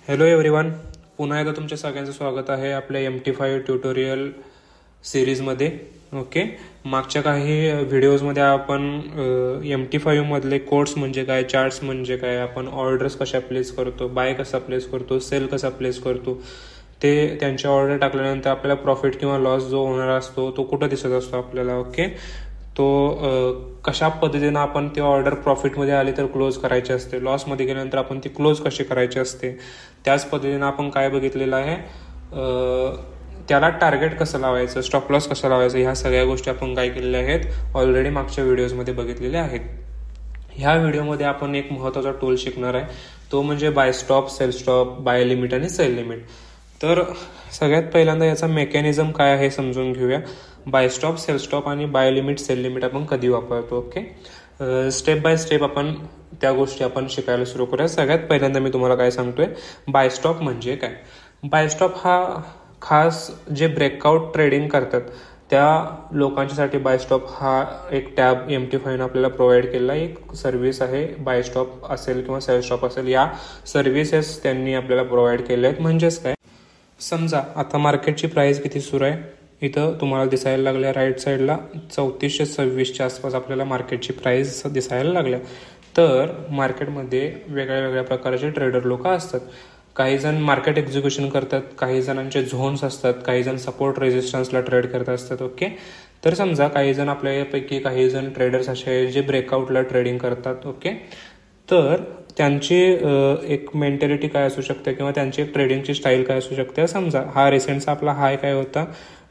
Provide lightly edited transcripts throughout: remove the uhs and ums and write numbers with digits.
Hello everyone, पुन्हा एकदा तुमच्या सगळ्यांचं स्वागत आहे आपल्या MT5 ट्युटोरियल सिरीजमध्ये. ओके, मागच्या काही व्हिडिओजमध्ये आपण MT5 मधले कोड्स म्हणजे काय, चार्ट्स म्हणजे काय, आपण ऑर्डर्स कशा प्लेस करतो, बाय कसा प्लेस करतो, सेल कसा प्लेस करतो, ते त्यांच्या ऑर्डर टाकल्यानंतर आपल्याला प्रॉफिट किंवा लॉस जो होणार असतो तो कुठं दिसत असतो आपल्याला. ओके, तो कशा पद्धतीनं आपण ती ऑर्डर प्रॉफिटमध्ये आली तर क्लोज करायची असते, लॉसमध्ये गेल्यानंतर आपण ती क्लोज कशी करायची असते, त्याच पद्धतीनं आपण काय बघितलेलं आहे, त्याला टार्गेट कसं लावायचं, स्टॉप लॉस कसं लावायचं, ह्या सगळ्या गोष्टी आपण काय केलेल्या आहेत ऑलरेडी मागच्या व्हिडिओजमध्ये बघितलेल्या आहेत. ह्या व्हिडिओमध्ये आपण एक महत्त्वाचा टूल शिकणार आहे, तो म्हणजे buy stop, sell stop, buy limit आणि सेल लिमिट. तर सगळ्यात पहिल्यांदा याचा मेकॅनिझम काय आहे समजून घेऊया. बाय स्टॉप, सेल स्टॉप आणि बाय लिमिट, सेल लिमिट आपण कधी वापरतो. ओके, स्टेप बाय स्टेप आपण त्या गोष्टी आपण शिकायला सुरू करूया. सगळ्यात पहिल्यांदा मी तुम्हाला काय सांगतोय, बाय स्टॉप म्हणजे काय. बाय स्टॉप हा खास जे ब्रेकआउट ट्रेडिंग करतात त्या लोकांच्यासाठी बाय स्टॉप हा एक टॅब MT5 आपल्याला प्रोव्हाइड केलेला एक सर्व्हिस आहे. बाय स्टॉप असेल किंवा सेल स्टॉप असेल, या सर्व्हिसेस त्यांनी आपल्याला प्रोव्हाइड केल्या आहेत. म्हणजेच काय, समजा आता मार्केटची प्राइस किती सुरू आहे, इथं तुम्हाला दिसायला लागल्या राईट साईडला 3426च्या आसपास आपल्याला मार्केटची प्राइस दिसायला लागल्या. तर मार्केटमध्ये वेगळ्या वेगळ्या प्रकारचे ट्रेडर लोक असतात. काही जण मार्केट एक्झिक्युशन करतात, काही जणांचे झोन्स असतात, काही जण सपोर्ट रेजिस्टन्सला ट्रेड करत असतात. ओके, तर समजा काही जण आपल्यापैकी काही जण ट्रेडर्स असे आहेत जे ब्रेकआउटला ट्रेडिंग करतात. ओके, तर त्यांची एक मेंटॅलिटी काय असू शकते किंवा त्यांची एक ट्रेडिंगची स्टाईल काय असू शकते. समजा हा रिसेंटचा आपला हाय काय होता,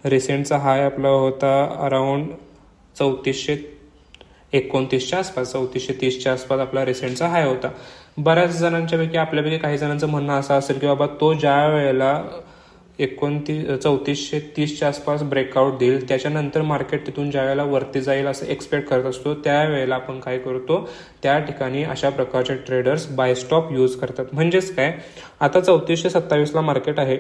रिसेंटचा हाय आपला होता अराउंड 3429च्या आसपास, 3430च्या आसपास आपला रिसेंटचा हाय होता. बऱ्याच जणांच्या पैकी आपल्यापैकी काही जणांचं म्हणणं असं असेल की बाबा तो ज्या वेळेला 3430च्या आसपास ब्रेकआउट देईल त्याच्यानंतर मार्केट तिथून ज्या वेळेला वरती जाईल असं एक्सपेक्ट करत असतो, त्यावेळेला आपण काय करतो, त्या ठिकाणी अशा प्रकारचे ट्रेडर्स बाय स्टॉप यूज करतात. म्हणजेच काय, आता 3427ला मार्केट आहे,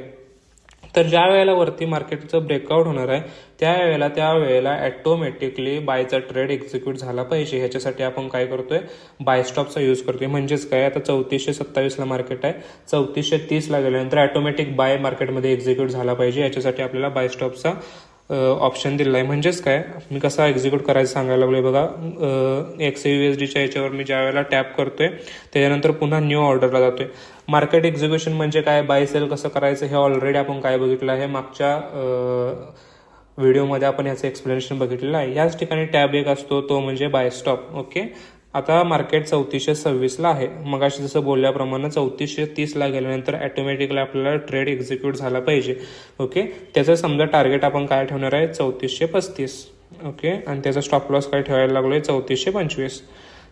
तर ज्या वेळेला वरती मार्केटचं ब्रेकआउट होणार आहे त्यावेळेला ऑटोमॅटिकली बायचा ट्रेड एक्झिक्यूट झाला पाहिजे. ह्याच्यासाठी आपण काय करतोय, बाय स्टॉपचा यूज करतोय. म्हणजेच काय, आता 3427ला मार्केट आहे, 3430ला गेल्यानंतर ऑटोमॅटिक बाय मार्केटमध्ये एक्झिक्यूट झाला पाहिजे, याच्यासाठी आपल्याला बाय स्टॉपचा ऑप्शन दिलेला आहे. म्हणजेच काय, मी कसा एक्झिक्यूट करायचं सांगायला लागलोय बघा. XAUSDच्या याच्यावर मी ज्या वेळेला टॅप करतोय त्याच्यानंतर पुन्हा न्यू ऑर्डरला जातोय. मार्केट एक्झिक्युशन म्हणजे काय, बाय सेल कसं करायचं हे ऑलरेडी आपण काय बघितलं आहे, मागच्या व्हिडिओमध्ये आपण याचं एक्सप्लेनेशन बघितलेलं आहे. याच ठिकाणी टॅब एक असतो, तो म्हणजे बाय स्टॉप. ओके, आता मार्केट 3426ला आहे, मग अशी जसं बोलल्याप्रमाणे 3430ला गेल्यानंतर ऑटोमॅटिकली आपल्याला ट्रेड एक्झिक्यूट झाला पाहिजे. ओके, त्याचं समजा टार्गेट आपण काय ठेवणार आहे, 3435. ओके, आणि त्याचा स्टॉप लॉस काय ठेवायला लागलोय, 3425.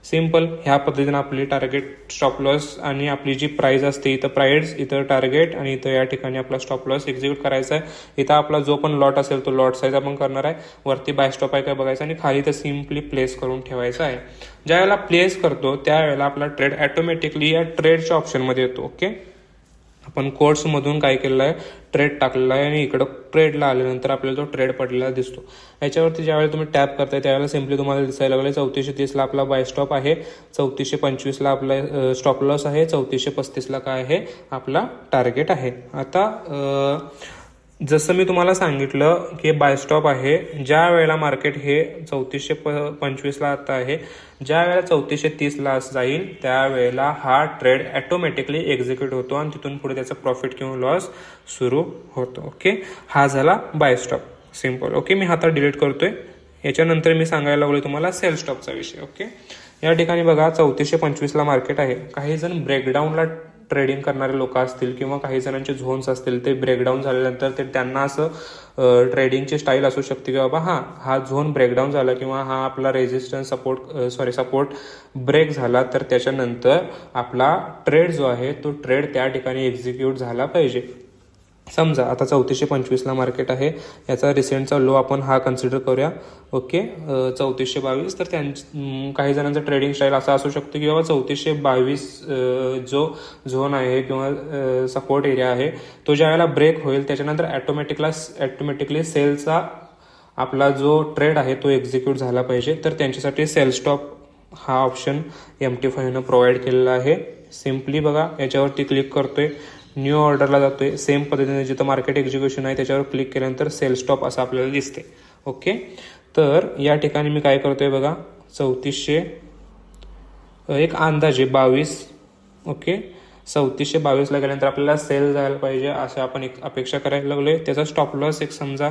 सिम्पल, ह्या पद्धतीने आपली टार्गेट, स्टॉप लॉस आणि आपली जी प्राइस असते, इथं प्राइस, इथं टार्गेट आणि इथं या ठिकाणी आपला स्टॉप लॉस एक्झिक्यूट करायचा आहे. इथं आपला जो पण लॉट असेल तो लॉट साईज आपण करणार आहे, वरती बाय स्टॉप आहे काय बघायचं आणि खाली तर सिम्पली प्लेस करून ठेवायचं आहे. ज्या वेळेला प्लेस करतो त्यावेळेला आपला ट्रेड ऑटोमॅटिकली या ट्रेडच्या ऑप्शनमध्ये येतो. ओके, आपण कोर्समधून काय केलेलं आहे, ट्रेड टाकलेला आहे आणि इकडं ट्रेडला आल्यानंतर आपल्याला तो ट्रेड पडलेला दिसतो. याच्यावरती ज्यावेळेला तुम्ही टॅप करताय त्यावेळेला सिम्पली तुम्हाला दिसायला लागले 3430ला आपला बाय स्टॉप आहे, 3425ला आपला स्टॉप लॉस आहे, 3435ला काय आहे, आपला टार्गेट आहे. आता जसं मी तुम्हाला सांगितलं की बाय स्टॉप आहे, ज्या वेळेला मार्केट हे 3425ला आता आहे, ज्या वेळेला 3430ला जाईल त्यावेळेला हा ट्रेड ऑटोमॅटिकली एक्झिक्यूट होतो आणि तिथून पुढे त्याचा प्रॉफिट किंवा लॉस सुरू होतो. ओके, हा झाला बाय स्टॉप. सिम्पल. ओके, मी आता डिलीट करतोय. याच्यानंतर मी सांगायला लागलोय तुम्हाला सेल स्टॉपचा विषय. ओके, या ठिकाणी बघा 3425ला मार्केट आहे, काही जण ब्रेकडाऊनला ट्रेडिंग करणारे लोक असतील किंवा काही जणांचे झोन्स असतील, ते ब्रेकडाऊन झाल्यानंतर ते त्यांना असं ट्रेडिंगची स्टाईल असू शकते की बाबा हा झोन ब्रेकडाऊन झाला किंवा हा आपला रेजिस्टन्स सपोर्ट ब्रेक झाला, तर त्याच्यानंतर आपला ट्रेड जो आहे तो ट्रेड त्या ठिकाणी एक्झिक्यूट झाला पाहिजे. समजा आता 3425ला मार्केट आहे, याचा रिसेंटचा लो आपण हा कन्सिडर करूया. ओके, 3422. तर काही जणांचा ट्रेडिंग स्टाईल असा असू शकतो की बाबा 3422 जो झोन आहे किंवा सपोर्ट एरिया आहे तो ज्या वेळेला ब्रेक होईल त्याच्यानंतर ऑटोमॅटिकली सेलचा आपला जो ट्रेड आहे तो एक्झिक्यूट झाला पाहिजे. तर त्यांच्यासाठी सेल स्टॉप हा ऑप्शन MT5 प्रोव्हाइड केलेला आहे. सिम्पली बघा, याच्यावरती क्लिक करतोय, न्यू ऑर्डरला जातोय. सेम पद्धतीने जिथं मार्केट एक्झिक्युशन आहे त्याच्यावर क्लिक केल्यानंतर सेल स्टॉप असं आपल्याला दिसते. ओके, तर या ठिकाणी मी काय करतोय बघा, 3400 एक अंदाजे 22. ओके, 3422 ला गेल्यानंतर आपल्याला सेल जायला पाहिजे असं आपण एक अपेक्षा करायला लागलोय. त्याचा स्टॉप लॉस एक समजा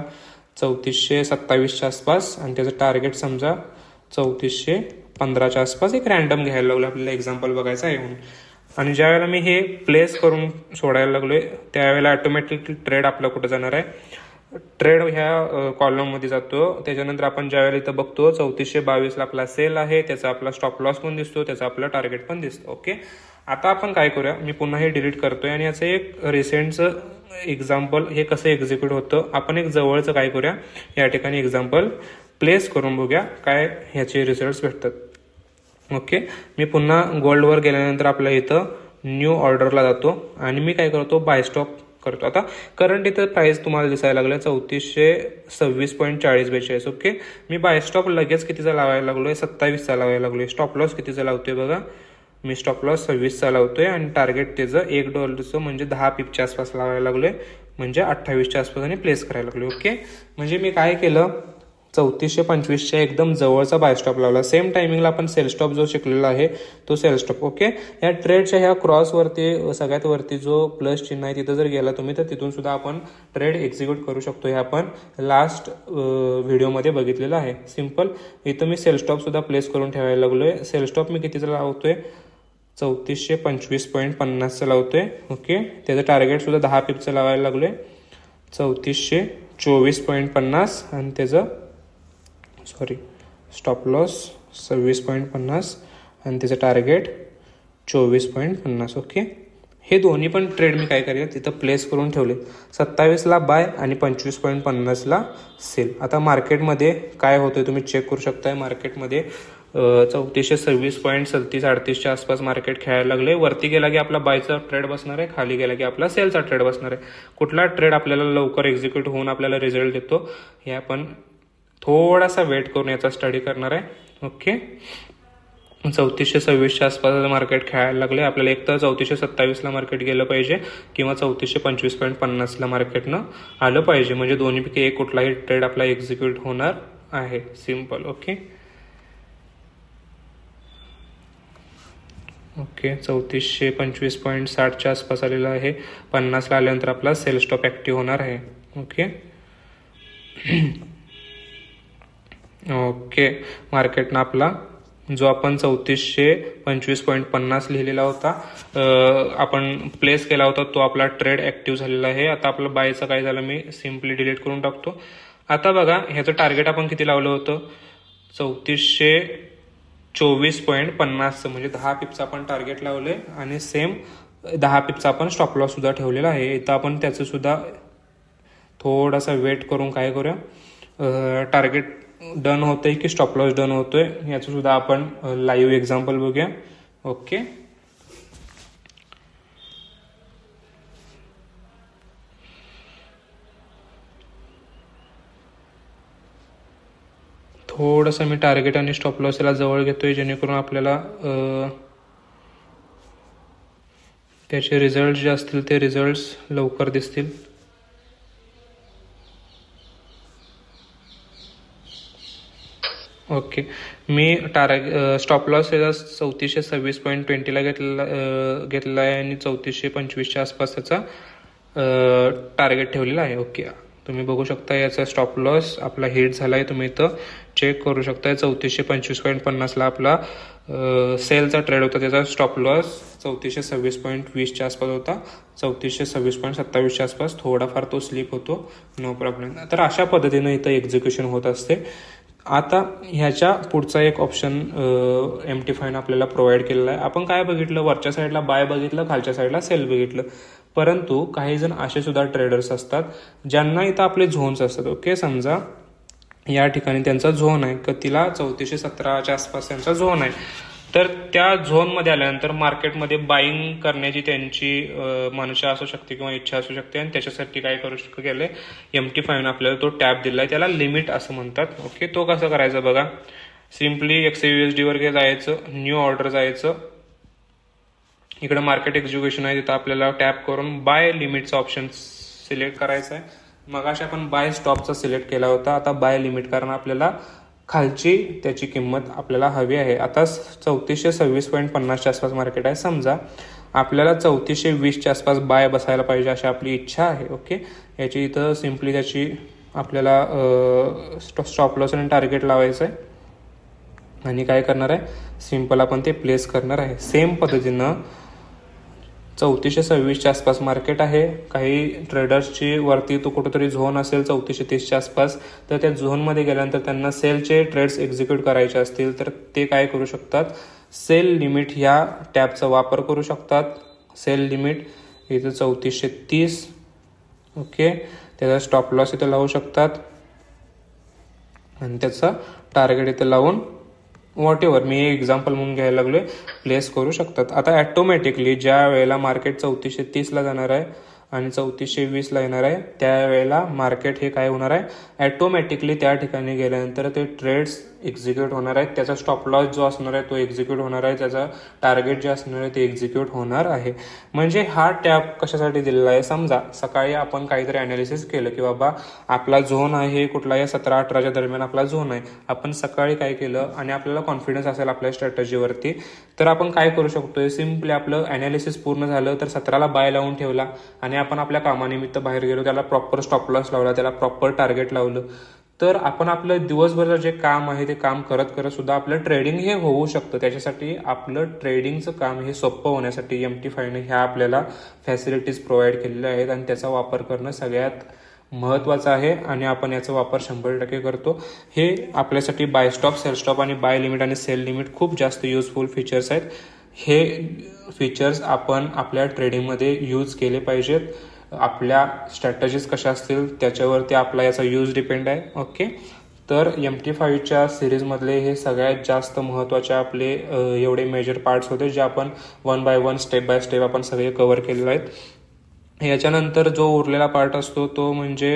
3427च्या आसपास आणि त्याचं टार्गेट समजा 3415च्या आसपास एक रॅन्डम घ्यायला लागलो, आपल्याला एक्झाम्पल बघायचं आहे म्हणून. आणि ज्या वेळेला मी हे प्लेस करून सोडायला लागलोय त्यावेळेला ऑटोमॅटिक ट्रेड आपला कुठं जाणार आहे, ट्रेड ह्या कॉलममध्ये जातो. त्याच्यानंतर आपण ज्यावेळेला इथं बघतो 3422ला आपला सेल आहे, त्याचा आपला स्टॉप लॉस पण दिसतो, त्याचा आपला टार्गेट पण दिसतो. ओके, आता आपण काय करूया, मी पुन्हा हे डिलीट करतोय आणि याचं एक रिसेंटचं एक्झाम्पल हे कसं एक्झिक्यूट होतं आपण एक जवळचं काय करूया, या ठिकाणी एक्झाम्पल प्लेस करून बघूया काय ह्याचे रिझल्ट्स भेटतात. ओके, मी पुन्हा गोल्डवर गेल्यानंतर आपल्या इथं न्यू ऑर्डरला जातो आणि मी काय करतो, बाय स्टॉप करतो. आता करंट इथं प्राइस तुम्हाला दिसायला लागलं 3426.4042. ओके, मी बाय स्टॉप लगेच कितीचा लावायला लागलोय, 27चा लावायला लागलोय. स्टॉप लॉस कितीचा लावतोय बघा, मी स्टॉप लॉस 26चा लावतोय आणि टार्गेट त्याचं $1 म्हणजे 10 पिपच्या आसपास लावायला लागलोय, म्हणजे 28च्या आसपास आणि प्लेस करायला लागलोय. ओके, म्हणजे मी काय केलं, 3425च्या एकदम जवळचा बाय स्टॉप लावला. सेम टायमिंगला आपण सेल स्टॉप जो शिकलेला आहे तो सेल स्टॉप. ओके, या ट्रेडच्या ह्या क्रॉसवरती सगळ्यात वरती जो प्लस चिन्ह आहे तिथं जर गेला तुम्ही तर तिथून सुद्धा आपण ट्रेड एक्झिक्यूट करू शकतो. हे आपण लास्ट व्हिडिओमध्ये बघितलेलं आहे. सिम्पल, इथं मी सेल स्टॉप सुद्धा प्लेस करून ठेवायला लागलोय. सेल स्टॉप मी कितीचा लावतोय, 3425.50चं लावतोय. ओके, त्याचं टार्गेट सुद्धा 10 पिपचं लावायला लागलोय, 3424.50 आणि त्याचं स्टॉप लॉस 26.50 आणि त्याचं टार्गेट 24.50. ओके, हे दोन्ही पण ट्रेड मी काय करूया तिथं प्लेस करून ठेवले, 27ला बाय आणि 25.50ला सेल. आता मार्केटमध्ये काय होतंय तुम्ही चेक करू शकताय. मार्केटमध्ये 3426.37-38च्या आसपास मार्केट खेळायला लागले. वरती गेला की आपला बायचा ट्रेड बसणार आहे, खाली गेला की आपला सेलचा ट्रेड बसणार आहे. कुठला ट्रेड आपल्याला लवकर एक्झिक्यूट होऊन आपल्याला रिझल्ट देतो हे आपण थोडासा वेट करून याचा स्टडी करणार आहे. ओके, 3426च्या आसपास मार्केट खेळायला लागले. आपल्याला एक तर 3427ला मार्केट गेलं पाहिजे किंवा 3425.50ला मार्केटनं आलं पाहिजे, म्हणजे दोन्हीपैकी एक कुठलाही ट्रेड आपला एक्झिक्यूट होणार आहे. सिम्पल. ओके, 3425.60च्या आसपास आलेला आहे. 50ला आल्यानंतर आपला सेल स्टॉप ऍक्टिव्ह होणार आहे. ओके ओके, मार्केटनं आपला जो आपण 3425.50 लिहिलेला होता आपण प्लेस केला होता तो आपला ट्रेड ऍक्टिव्ह झालेला आहे. आता आपलं बायचं काय झालं मी सिम्पली डिलीट करून टाकतो. आता बघा ह्याचं टार्गेट आपण किती लावलं होतं, 3424.50 म्हणजे 10 पिपचं आपण टार्गेट लावले आणि सेम 10 पिपचा आपण स्टॉप लॉस सुद्धा ठेवलेला आहे. इथं आपण त्याचं सुद्धा थोडासा वेट करून काय करूया, टार्गेट डन होतंय की स्टॉप लॉस डन होतोय याचं सुद्धा आपण लाईव्ह एक्झाम्पल बघूया. ओके, थोडंसं मी टार्गेट आणि स्टॉप लॉस याला जवळ घेतोय जेणेकरून आपल्याला त्याचे रिझल्ट जे असतील ते रिझल्ट लवकर दिसतील. ओके, मी स्टॉप लॉस याचा 3426.20ला घेतलेला आहे आणि 3425च्या आसपास त्याचा टार्गेट ठेवलेला आहे. ओके, तुम्ही बघू शकता याचा स्टॉप लॉस आपला हिट झाला आहे, तुम्ही इथं चेक करू शकताय. 3425.50ला आपला सेलचा ट्रेड होता, त्याचा स्टॉप लॉस 3426.20च्या आसपास होता, 3426.27च्या आसपास थोडाफार तो स्लिप होतो, नो प्रॉब्लेम. तर अशा पद्धतीनं इथं एक्झिक्युशन होत असते. आता ह्याच्या पुढचा एक ऑप्शन MT5 आपल्याला प्रोव्हाइड केलेला आहे. आपण काय बघितलं, वरच्या साईडला बाय बघितलं, खालच्या साईडला सेल बघितलं, परंतु काही जण असे सुद्धा ट्रेडर्स असतात ज्यांना इथं आपले झोन्स असतात. ओके, समजा या ठिकाणी त्यांचा झोन आहे, कतीला 3417च्या आसपास त्यांचा झोन आहे. तर त्या झोनमध्ये आल्यानंतर मार्केटमध्ये बाईंग करण्याची त्यांची मनशा असू शकते किंवा इच्छा असू शकते आणि त्याच्यासाठी काय करू केलंय MT5 आपल्याला तो टॅब दिलाय, त्याला लिमिट असं म्हणतात. ओके, तो कसं करायचं बघा, सिम्पली XAUSD वर जायचं, न्यू ऑर्डर जायचं, इकडे मार्केट एक्झिक्युशन आहे, तिथं आपल्याला टॅप करून बाय लिमिटचा ऑप्शन सिलेक्ट करायचा आहे. मगाशी आपण बाय स्टॉपचा सिलेक्ट केला होता, आता बाय लिमिट, कारण आपल्याला खालची त्याची किंमत आपल्याला हवी आहे. आता 3426.50च्या आसपास मार्केट आहे. समजा आपल्याला 3420च्या आसपास बाय बसायला पाहिजे अशी आपली इच्छा आहे. ओके, याची इथं सिम्पली त्याची आपल्याला स्टॉप लॉस आणि टार्गेट लावायचं आहे आणि काय करणार आहे, सिम्पल आपण ते प्लेस करणार आहे. सेम पद्धतीनं 3426च्या आसपास मार्केट आहे. काही ट्रेडर्सची वरती तो कुठेतरी झोन असेल 3430च्या आसपास, तर त्या झोनमध्ये गेल्यानंतर त्यांना सेलचे ट्रेड्स एक्झिक्यूट करायचे असतील तर ते काय करू शकतात, सेल लिमिट ह्या टॅबचा वापर करू शकतात. सेल लिमिट इथं 3430, ओके, त्याचा स्टॉप लॉस इथं लावू शकतात आणि त्याचा टार्गेट इथं लावून वॉट एव्हर, मी एक्झाम्पल म्हणून घ्यायला लागलोय, प्लेस करू शकतात. आता ॲटोमॅटिकली ज्या वेळेला मार्केट 3430ला जाणार आहे आणि 3420ला येणार आहे, त्यावेळेला मार्केट हे काय होणार आहे, ॲटोमॅटिकली त्या ठिकाणी गेल्यानंतर ते ट्रेड्स एक्झिक्यूट होणार आहेत. त्याचा स्टॉप लॉस जो असणार आहे तो एक्झिक्यूट होणार आहे, त्याचा टार्गेट जे असणार आहे ते एक्झिक्यूट होणार आहे. म्हणजे हा टॅब कशासाठी दिलेला आहे, समजा सकाळी आपण काहीतरी अनालिसिस केलं की बाबा आपला झोन आहे कुठला, या 17-18च्या दरम्यान आपला झोन आहे. आपण सकाळी काय केलं आणि आपल्याला कॉन्फिडन्स असेल आपल्या स्ट्रॅटेजीवरती, तर आपण काय करू शकतोय, सिम्पली आपलं अनालिसिस पूर्ण झालं तर 17ला बाय लावून ठेवला आणि आपण आपल्या कामानिमित्त बाहेर गेलो, त्याला प्रॉपर स्टॉप लॉस लावला, त्याला प्रॉपर टार्गेट लावलं, तर आपण आपलं दिवसभराचं जे काम आहे ते काम करत करत सुद्धा आपलं ट्रेडिंग हे होऊ शकतं. त्याच्यासाठी आपलं ट्रेडिंगचं काम हे सोपं होण्यासाठी MT5ने ह्या आपल्याला फॅसिलिटीज प्रोव्हाइड केलेल्या आहेत आणि त्याचा वापर करणं सगळ्यात महत्त्वाचं आहे आणि आपण याचा वापर 100% करतो. हे आपल्यासाठी बाय स्टॉप, सेल स्टॉप आणि बाय लिमिट आणि सेल लिमिट खूप जास्त युजफुल फीचर्स आहेत. हे फीचर्स आपण आपल्या ट्रेडिंगमध्ये यूज केले पाहिजेत. आपल्या स्ट्रॅटेजीज कशा असतील त्याच्यावरती आपला याचा यूज डिपेंड आहे. ओके, तर MT5च्या सिरीजमधले हे सगळ्यात जास्त महत्त्वाचे आपले एवढे मेजर पार्ट्स होते जे आपण 1 बाय 1 स्टेप बाय स्टेप आपण सगळे कव्हर केलेले आहेत. याच्यानंतर जो उरलेला पार्ट असतो तो म्हणजे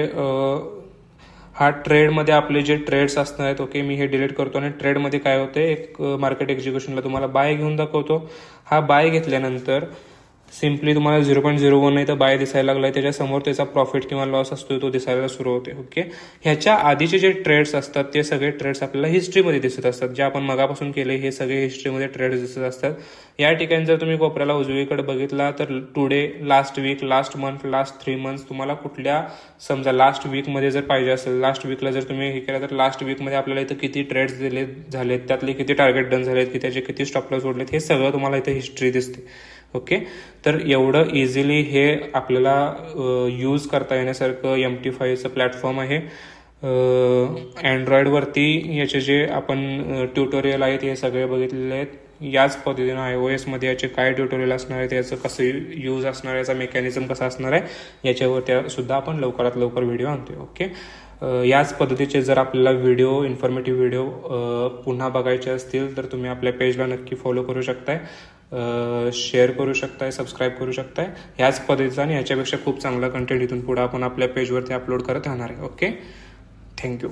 हा ट्रेडमध्ये आपले जे ट्रेड्स असणार आहेत. ओके, मी हे डिलीट करतो आणि ट्रेडमध्ये काय होते, एक मार्केट एक्झिक्युशनला तुम्हाला बाय घेऊन दाखवतो. हा बाय घेतल्यानंतर सिम्पली तुम्हाला 0.01 इथं बाय दिसायला लागलाय, त्याच्यासमोर त्याचा प्रॉफिट किंवा लॉस असतो तो दिसायला सुरू होते. ओके, ह्याच्या आधीचे जे ट्रेड्स असतात ते सगळे ट्रेड्स आपल्याला हिस्ट्रीमध्ये दिसत असतात. जे आपण मगापासून केले हे सगळे हिस्ट्रीमध्ये ट्रेड्स दिसत असतात. या ठिकाणी जर तुम्ही कोपऱ्याला उजवीकडे बघितला तर today, last week, last month, last 3 months, तुम्हाला कुठल्या, समजा लास्ट वीकमध्ये जर पाहिजे असेल, लास्ट वीकला जर तुम्ही हे केलं तर लास्ट वीकमध्ये आपल्याला इथं किती ट्रेड्स दिले झालेत, त्यातले किती टार्गेट डन झालेत, की त्याचे किती स्टॉप लॉस सोडलेत, हे सगळं तुम्हाला इथं हिस्ट्री दिसते. ओके, तर एवढं इझिली हे आपल्याला यूज करता येण्यासारखं MT5चं प्लॅटफॉर्म आहे. अँड्रॉइडवरती याचे जे आपण ट्युटोरियल आहेत हे सगळे बघितलेले आहेत. याच पद्धतीनं iOS-मध्ये याचे काय ट्युटोरियल असणार आहे, त्याचं कसं यूज असणार आहे, याचा मेकॅनिझम कसा असणार आहे, याच्यावर त्या सुद्धा आपण लवकरात लवकर व्हिडिओ आणतोय. ओके, याच पद्धतीचे जर आपल्याला व्हिडिओ, इन्फॉर्मेटिव्ह व्हिडिओ पुन्हा बघायचे असतील तर तुम्ही आपल्या पेजला नक्की फॉलो करू शकताय, शेअर करू शकताय, सबस्क्राईब करू शकताय. ह्याच पद्धतीचा आणि ह्याच्यापेक्षा खूप चांगला कंटेंट इथून पुढे आपण आपल्या पेजवरती अपलोड करत राहणार आहे. Okay, thank you.